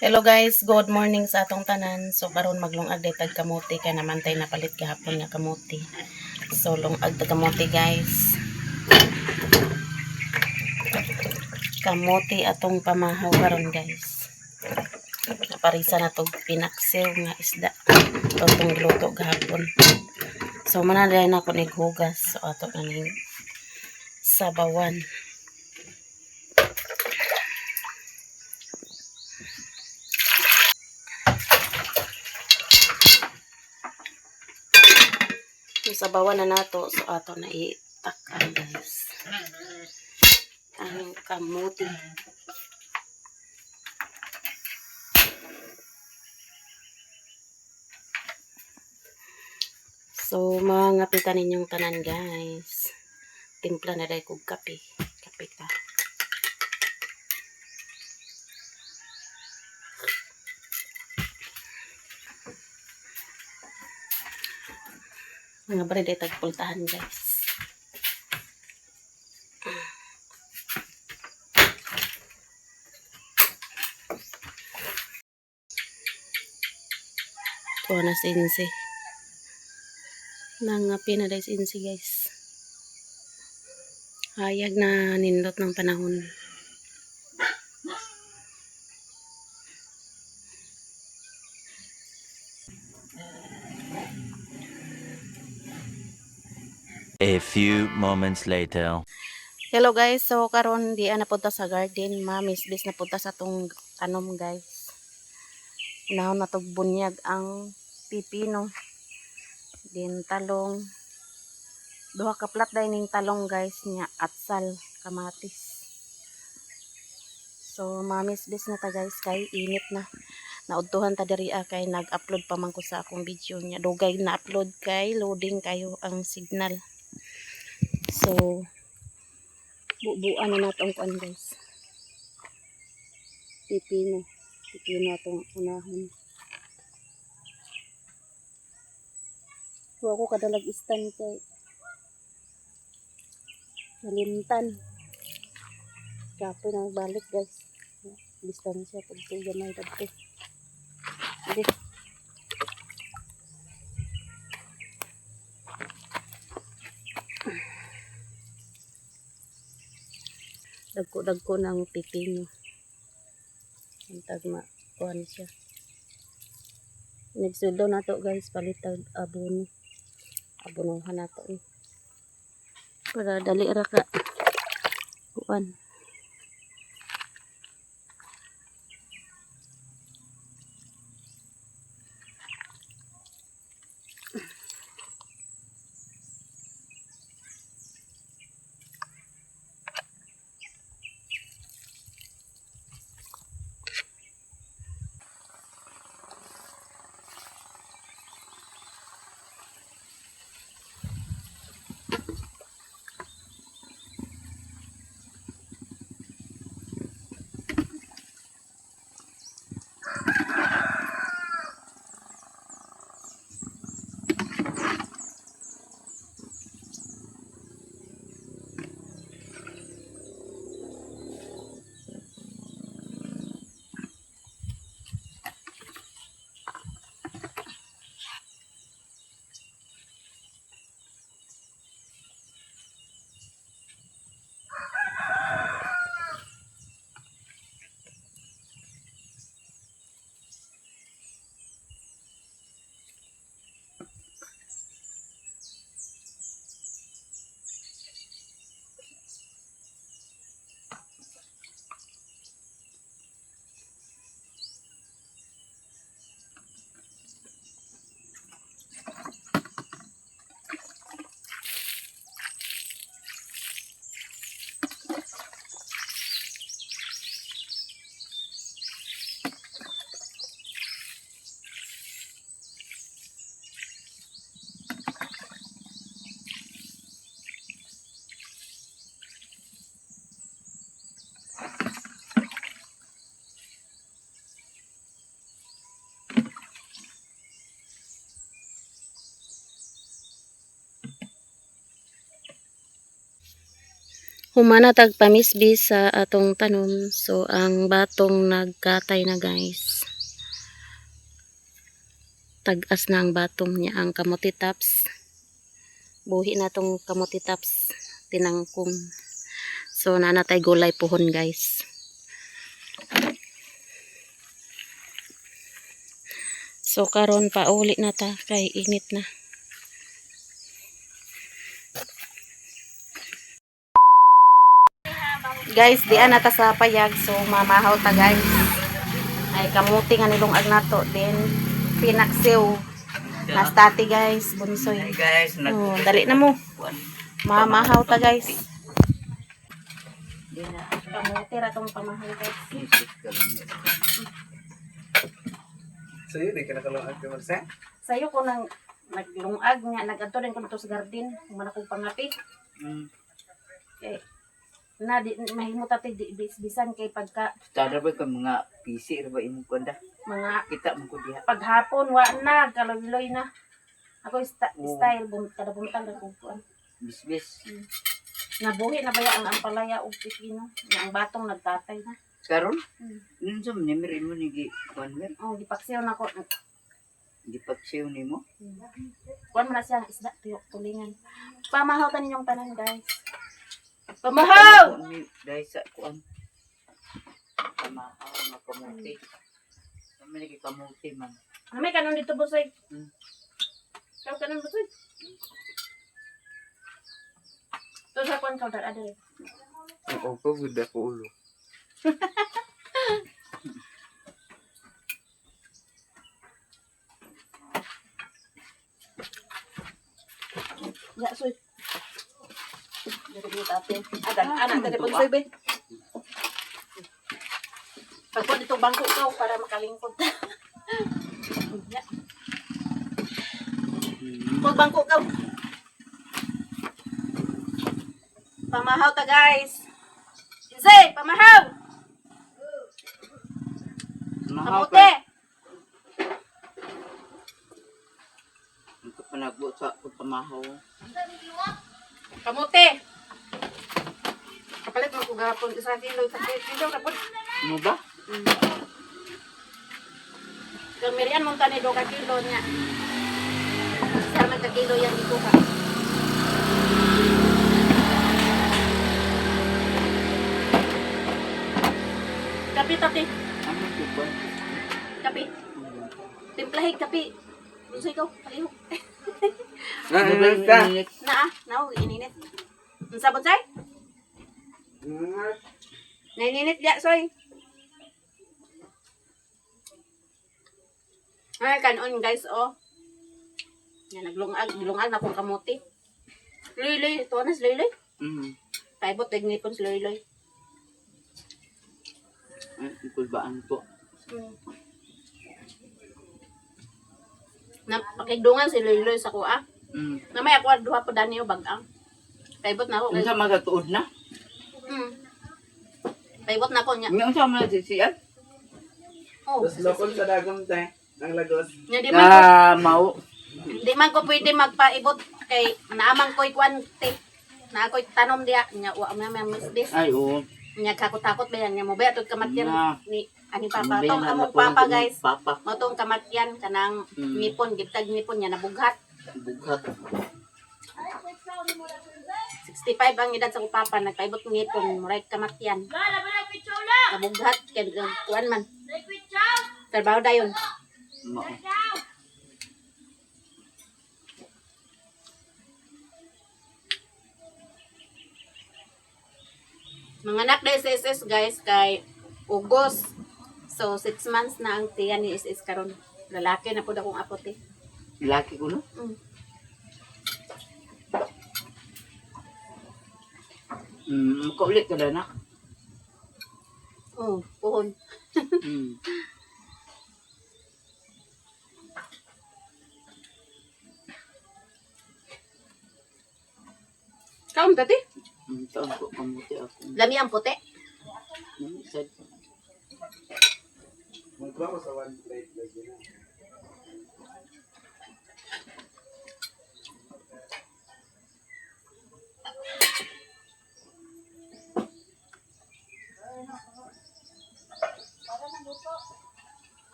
Hello guys, good morning sa atong tanan. So karon maglungag day tag kamote kay namantay na palit gahapon nga kamote. So lungag tag kamote guys. Kamote atong pamahaw karon guys. Naparisa na tog pinaksiw nga isda. Atong giluto gahapon. So manalay na ko nighugas. So ato na ning sabawan. So sabawan na nato, so ato na itakal guys. Ang kamote. So mga pitan ninyong tanan guys. Timpla na dai kog kape. Kape ta. Mga bread ay tagpultahan guys. Kuha na sinsi. Nangapi na dahil sinsi guys. Hayag na nindot ng panahon. A few moments later. Hello guys, so karon di na punta sa garden, mamisbis na punta sa tong tanom guys. Unahon na tog bunyag ang pipino. Din talong. Duha ka plat dai ning talong guys nya atsal kamatis. So mamisbis na ta guys kay init na. Naudtuhan ta diri kay nag-upload pa man ko sa akong video nya. Dugay na upload kay loading kayo ang signal. So bubuan na natong kuan guys. Pipino atong unahon. So ako kadalag istan kay nalimtan. Kapo na balik guys. Distansya pag gamay dagko. Hindi. Dagko ng pipino. Antag kuan siya. Nagsudo na to guys, palitag abono. Abonohan na to eh. Para dali ra ka kuan. Humana tag pamisbis sa atong tanom. So ang batong nagkatay na guys. Tag-as na ang batong niya ang kamote tops. Buhi na tong kamote tops tinangkong. So nanatay gulay puhon guys. So karon pa uli na ta kay init na. Guys, di na ta sa payag. So mamahaw ta guys. Ay kamuti nga nilungag nato din pinaksiw. Nastati guys, bunsoy. Hey guys, Oh, dali na mo. Mamahaw ta guys. Kamuti ra tong pamahaw guys. Sa'yo, di ka nakalungag ka Marcel? Sayo ko nang naglungag nga nagadto rin ko dito sa garden, man akong pangapi. Eh na di mahimo ta di bisan kay pagka Tada ba ka mga PC ra ba imong kuanda? mga Kita mo ko diha. paghapon wa na kaloy na. Ako style kada buntag na ko kuan. Bisbis. Nabuhi na baya ang ampalaya og pipino, nga ang batong nagtatay na. Karon, Hmm. nung nimir mo ni gi kuan mer, Oh, gipaksiw na ko. gipaksiw nimo. Kuan man na siya ang isda tulingan. Pamahaw ta ninyong tanan, guys. Pamahaw! Dahil sa kuan. Pamahaw na kamuti. Kami lagi kamuti man. Namay kanon dito busoy. Hmm. Kau kanon busoy. To sa kuan kau dar ada. Oo, ko gud ko ulo. Ya soy. Dari dito ate. Anak dari busoy be. Pagkuan dito bangko kau para makalingkod. Ya. Pag bangko kau. Pamahaw ta guys. Insay, pamahaw. Kamote. Ito panagbuot sa pamahaw. Kamote. Kapalit mo ko gapon sa kilo na po. Ano ba? Kang merian mong tani do ka kilo niya. Sama ka kilo yan dito ka. Kapi tapi, Ano ko ba? kapi. Timplahig kapi. Gusto ikaw, palihok. Ano ba ita? Nao, ininit. Ang sabot say? Naininit dia, soy. Ay, kanon guys, oh. Yan, naglungag na kong kamuti. Loy-loy, ito na si Loy-loy. Taibot, tignipon si Loy-loy. Ay, kulbaan po. Napakigdungan si Loy-loy sa kuha. Namay ako duha po dani o bagang. Taibot na ako. Unsa magatuod na? Taibot na ako niya. Nga unsa man siya? Oh, Tapos lokon sa dagom te, ang lagos. nya di man ko, Mau. di man ko pwede magpaibot kay naamang ko'y kwante. Na ako'y tanom diya. Nya, wa may misbis. Ay, oo. Nya, kakot-takot ba yan? Nya, mo ba ito kamatyan Na. ni ani papa. Ano ba Tong yan? among Nakuha papa ko ng guys. Papa. Matong kamatyan kanang ngipon, gitag ngipon niya nabughat. Bughat. 65 ang edad sa akong papa, nagpaibot ng ngipon, muray kamatyan. Nabughat, kaya kuwan man. Trabaho dayon. Mao. Mga anak na SS guys, kay Ugos. So, 6 months na ang tiyan ni SS karon. Lalaki na po akong apote. Laki ko no? Makaulit ka na na. Oh, puhon. Kaon tati? Taon ko kamuti ako. Lami ang puti. Sad. Magbawa sa one plate lagi na.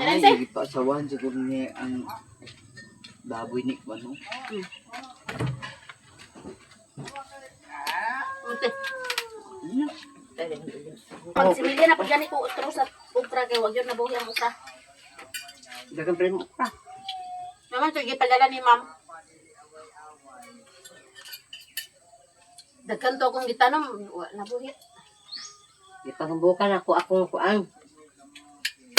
Ano, Ay, sir? hindi pa asawan siguro ni ang baboy ni ano. Ute. Hmm. Pag simili na, pag gani ko utro sa ukra, kaya wag yun nabuhi ang ukra. Dagan pa rin mo pa. Naman, sige, padala ni ma'am. Dagkan to akong gitanom, nabuhi. Ipangambukan ako akong kuan.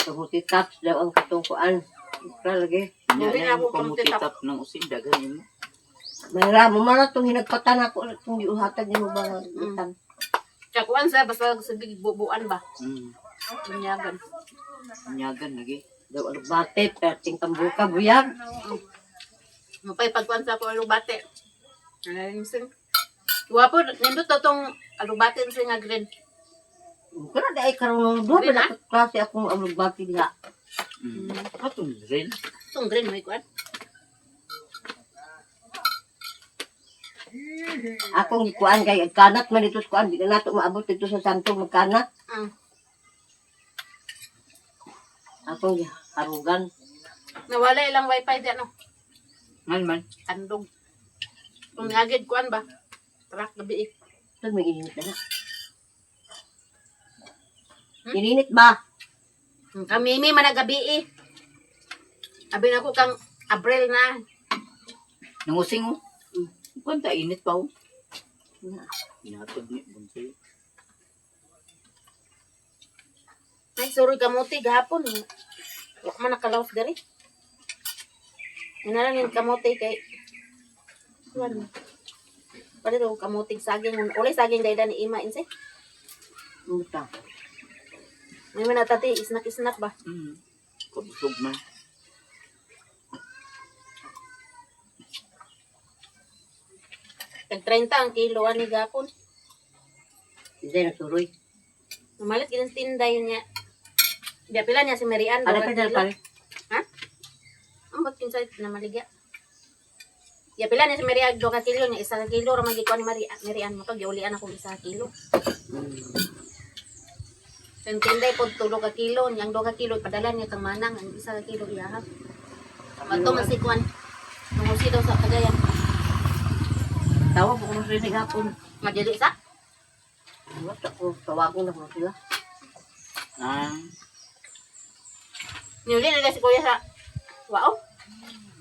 Kamuti taps daw ang katong kuan. Ukra lagi. Nya Hindi na na ako mo kamutitap ng usin dagan mo. Mayra mo man itong hinagpatan ako itong giuhatag ni mo ba nga utang. Kakuan sa, basta sabig bubuan ba? Hmm. Bunyagan. Nyagan lagi. Daw ang bate perting kambuka buyag. Mapay pagkuan sa ako alubate. Ano sing? Wapo, nindot to tong alubate sing nga green. Kaya da ay karon do Green, ba na klase akong amog bati diha. Hmm. Atong rin. Tong green may kuan. Akong gikuan kay kanat man dito sa kuan di na nato maabot dito sa santo magkanat. Akong harugan. Nawala ilang wifi di ano. Ngan man. Andog. Kung niagid kuan ba? Trak gabi eh. Ito may ininit na. Ininit ba? Kamimi man na gabi eh. Abi na ko kang Abril na. Nangusing mo. Kunta init pa oh. Inatod ni bunsay. Ay, sorry kamuti gahapon. Wala man nakalaos diri. Inalang yung kamuti kay kuan. Pwede daw kamuting saging. Ulay saging dayda ni Ima inse. Muta. May manatati, isnak-isnak ba? Hmm. Kabusog man. Tag 30 ang kilo ani gapon. Hindi na suroy. Namalit gilang tinday niya. Dia pila niya si Marian. Ano 2 pa kilo. dyan pare? Ha? Ambot kinsay na maligya. Ya pila niya si Marian 2 kilo niya 1 kilo ra magikuan ni Marian mo to giulian ako 1 kilo. Sen tinday pod 3 kilo, yang 2 kilo ipadala niya kang manang ang 1 kilo iyahap. Mato masikuan. Tumusi daw sa Cagayan. Tawag ko kung rinig hapon. Madili sa? Wala ko, tawagon na ko sila. Ah. Niuli na si kuya sa Wao.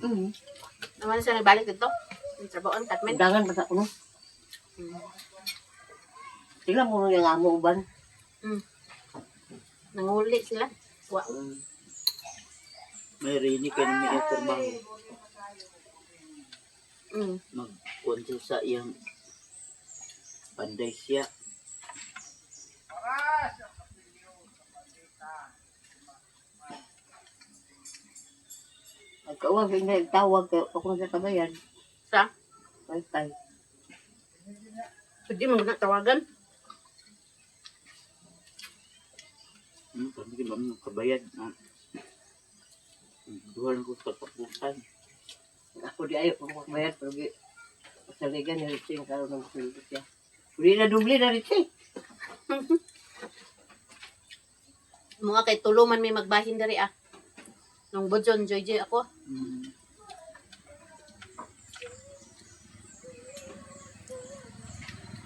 Mm. Naman siya nagbalik dito. Yung trabahoan, Katmen. Undangan ba sa kuno? Sila mo yung amo uban. Nanguli sila. Wao. May rinig ka na may trabaho. Magkunsa sa iyang panday siya. Nagkawag, hindi tawag ako sa kabayan. Sa? Wi-Fi. Pwede mo na tawagan. Kami ba mo kabayad? Duhan ko sa papusan. Ako di ayaw kung magbayad, pero saligan ni Ritchie yung karoon ng sulit siya. Uli na dubli na Ritchie. Mga kay tuluman may magbahin dari ah. Nung budyon, Joy ako.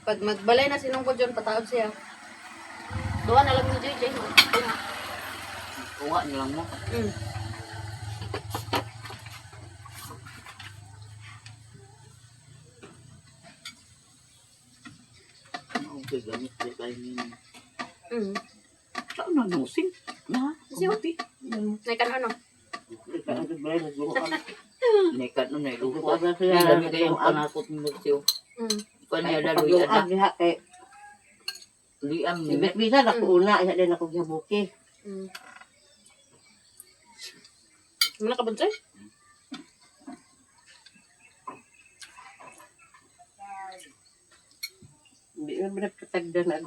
Pag magbalay na sinong budyon, pataod siya. Doon na lang ni Joy. Kuha niyo lang mo. Okay, gamit ko tayo niyo. Saan na nusing? Na, kumati. Naikan ano? Ika ang dubli, nagbungan. Nekat nun eh. Lupo. Ika na sila. Dami kayong panakot mo siyo. Kanya daloy Pag-luag anak. diha kay Liam ni Ibig bisa ako una, isa din ako gihabuki. Mana ka bunsay? Hindi na binagkatagda na.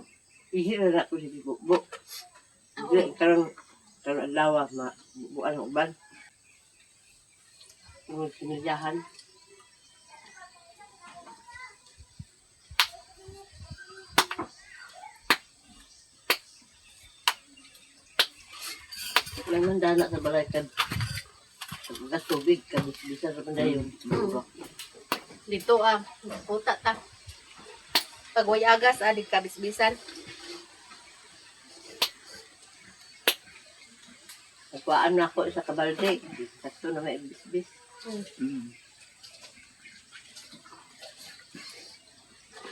Ihira na ako sa gibubo. Hindi, karon adlaw buuan ang uban. Mga sinilyahan. May mandala sa balay ka. Gas tubig, kabis-bisa sa pandayon. Dito puta ta. Pag way agas, di kabisbisan. Nagwaan na ako sa kabalde. Sakto na may bis-bis. Mm.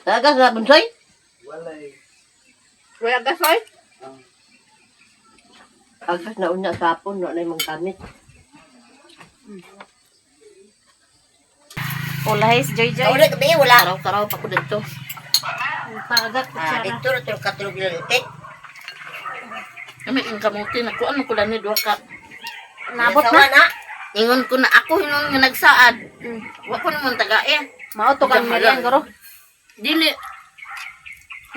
Tagas na, Bunsoy? Walay. Way agas, oy. Agas na una sa hapon, na yung mga gamit. Ulahis, Joy. Wala kami, wala. Karaw-karaw pa ko dito. Pagat ko siya. Dito na ito katulog nilalite. Kami yung kamuti, nakuan mo ko lang ni Dua ka. Nabot Nabot na. na. Ingon ko na ako hinong nga nagsaad. Wa ko naman taga Mauto kang Marian, garo. Dili.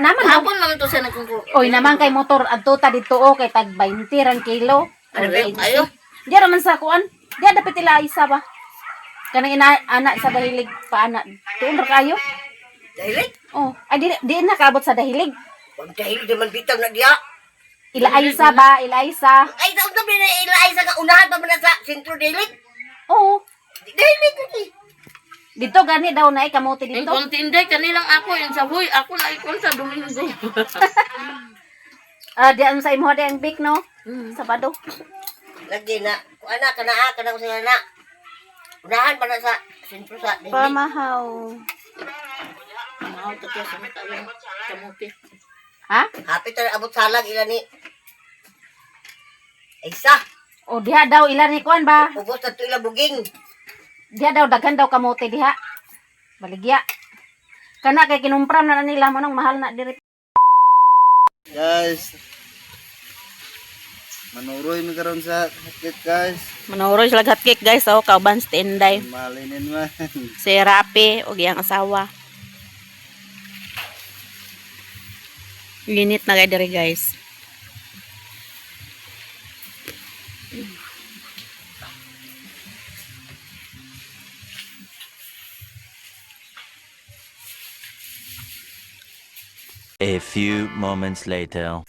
Naman Hapon naman to siya nagkungko. Oy, naman kay motor adto ta dito o kay tag 20 rang kilo. Ano ba yun? Ayo. Di raman sa kuan. Di dapat ila isa ba. Kanang anak sa dahilig pa anak. Tuon ra kayo? Dahilig? Oh, ay di na kaabot sa dahilig. Pag dahilig naman bitaw na diya. Ila isa ba, ila isa. Ay, sa na ilay sa unahan pa man sa sentro dahilig. Oh, Dahilig lagi. dito gani daw na kamote Yung dito. kontinday kanilang ako yung saboy. Ako na ikon sa Domingo. Di ano sa imo di ang big no? Sabado. Lagi na. Kung anak, kana ko sila na. Unahan pa na sa sentro sa dahilig. Pamahaw. Mahal to kaya sa mata yung kamuti. Ha? Hapit na abot salag ila ni. Isa. O diha daw ila ni kuan ba? Ubos na ito ila buging. Diha daw daghan daw kamote diha. Baligya. Kana kay kinumpram na nila mo nang mahal na diri. Guys. Manuroy mi karon sa hotcake guys. Manuro sila hotcake guys. Oh, kauban sa tinday. Malinin man. Si Rapi o giyang asawa. Init na kayo diri guys. A few moments later.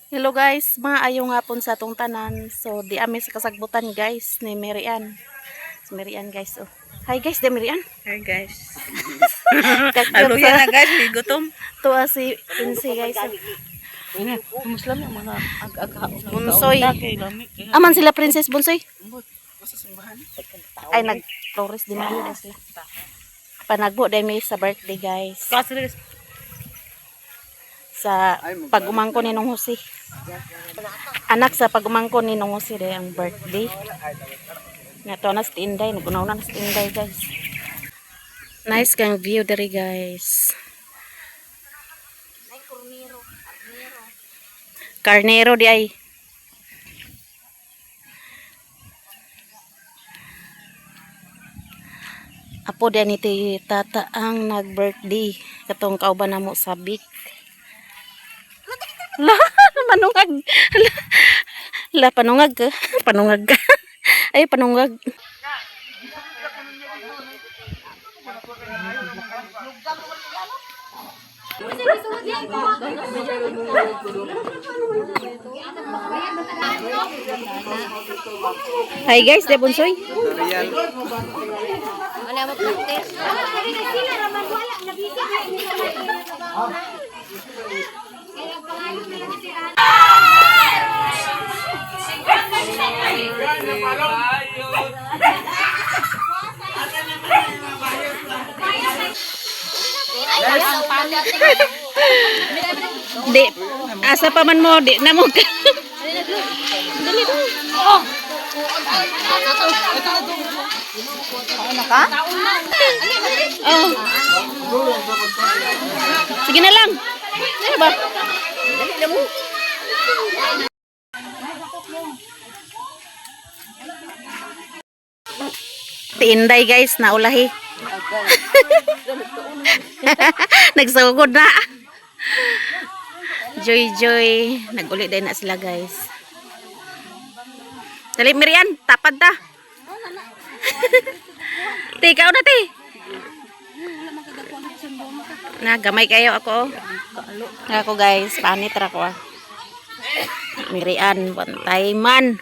Hello guys, maayong hapon sa atong tanan. So di ami sa kasagbutan guys ni Marian. Si Marian guys. Oh. Hi guys, di Marian. Hi guys. Ano Aluya na guys, may gutom. Tuwa si Insi guys. Oh. Muslim yung mga Bunsoy. kay lamig. Aman sila Princess Bunsoy. Ay nag-flores din na sila. Panagbo dahil may sa birthday guys. Sa pag-umangko ni Nong Jose. Anak sa pag-umangko ni Nong Jose dahil ang birthday. Nato na sa tinday. Nagunaw na sa tinday guys. Nice kang view dari guys. Carnero di ay. Apo di ni tata ang nag-birthday. Katong kauban namo sa Big. La, panungag. La, panungag ka. Panungag ka. Ay, panungag. Hi guys, de Bunsoy. Di, asa pa man mo, di na mo ka. Dali to. Oh. Ano ka? Oh. Sige na lang. Ano ba? Dali na mo. Tinday guys, naulahi. Nagsugod na. Joy. Naguli din na sila guys. Dali Mirian, tapad ta. Ikaw na ti. Nagamay kayo ako. Ako guys, panit ra ko. Mirian, bantay man.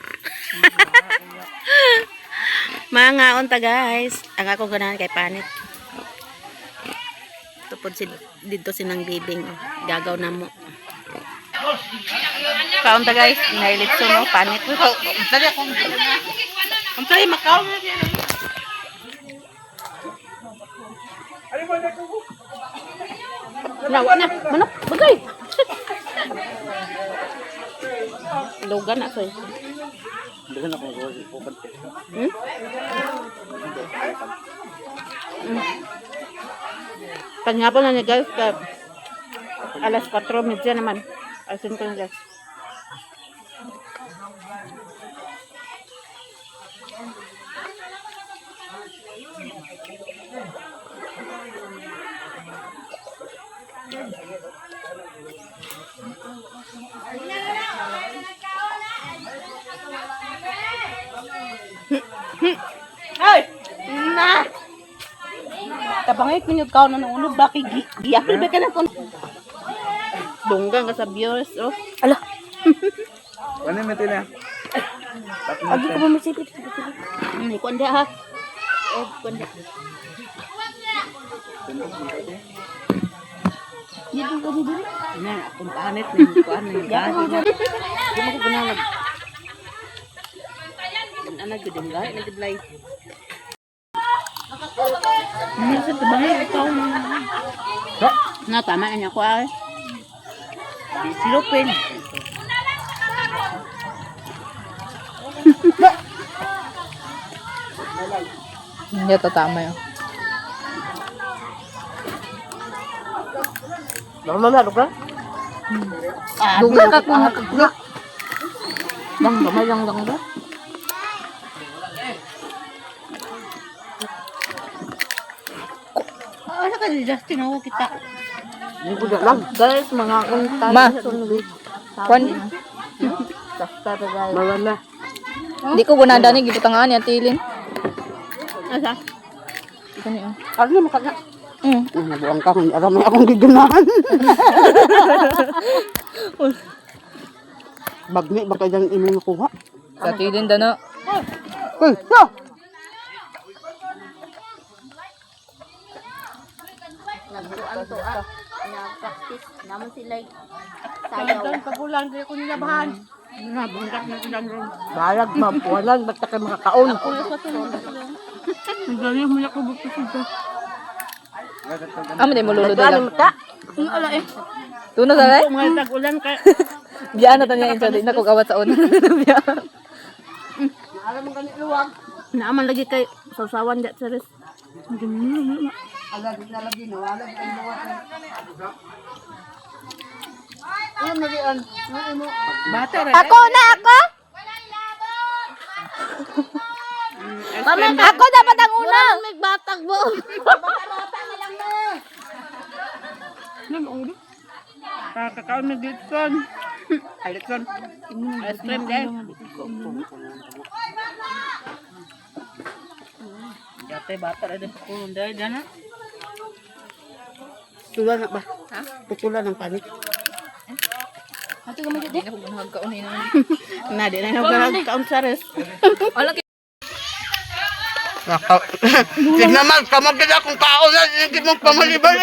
Mga unta guys. Ang ako ganahan kay panit. Tupod si dito sinang bibing. Gagaw na mo. Kaunta guys, nailitso no panit. Dali ako. Ang tayo makaw na diyan. Lawa na. Manok, bagay. Lugan na soy. Dagan ako ko pukat. Paghapon na ni guys, alas 4:30 naman. Asin ko na guys. Ay! Na! Tabangay kunyod ka na nunod bakit giyapil ba ka na kon? Dunggang ka sa viewers, oh. Ano yung matila? Agi ko mamasipit. Kundi ha. Kundi. Dito ka dito. Na, akong panit na kuan na gahi. Di mo ko ganalag. Ano gudong lahi, nagudlay. Minsan tabangay ikaw. Na tama na niya ko ay. Silupin. Hindi ito tama yun. Mama ka? Duga ka kung nakagla. Lang gamay lang ba? Ano ka ni Justin ako kita. Guys, mga kunta. Ma. Kwan, Basta ta guys. Mawala. di ko gunada ni gibutangan niya tilin. Asa? Ito niyo. Ano mo ka na? Nabuang ka kung aram na akong giganahan. Bagni baka dyan imo nakuha. Sa tilin da na. Uy, no! Nagduan to ah. Nag-practice naman sila. Sayaw. Pagulang di ko nilabahan. Nabungkat na ilang ron. Balag mapuwalan basta kay makakaon. Ang gani mo na ko bukto siya. Amo di mo luludo lang. Ang ala eh. Tuno sa lay? Mga tag-ulan ka. Biyaan na tanya intro di na ko gawat sa una. Alam mo ganit luwag. Naaman lagi kay sausawan dat sa res. Agad na lagi no. Alam ko luwag. Bata ra. Ako na ako. Ako dapat ang una. May batag mo. Kakakaon na Litson. Ay, Litson. Ice cream guys. Dati bata rin sa kulong dahil dyan ha. Tulan na ba? Ha? Putulan ng panit. Ato ka mo di ko magkaon ina. Na di na nagkaon sa res. Tignan man, kamag ka na kung kaon na, hindi mo pamalibay.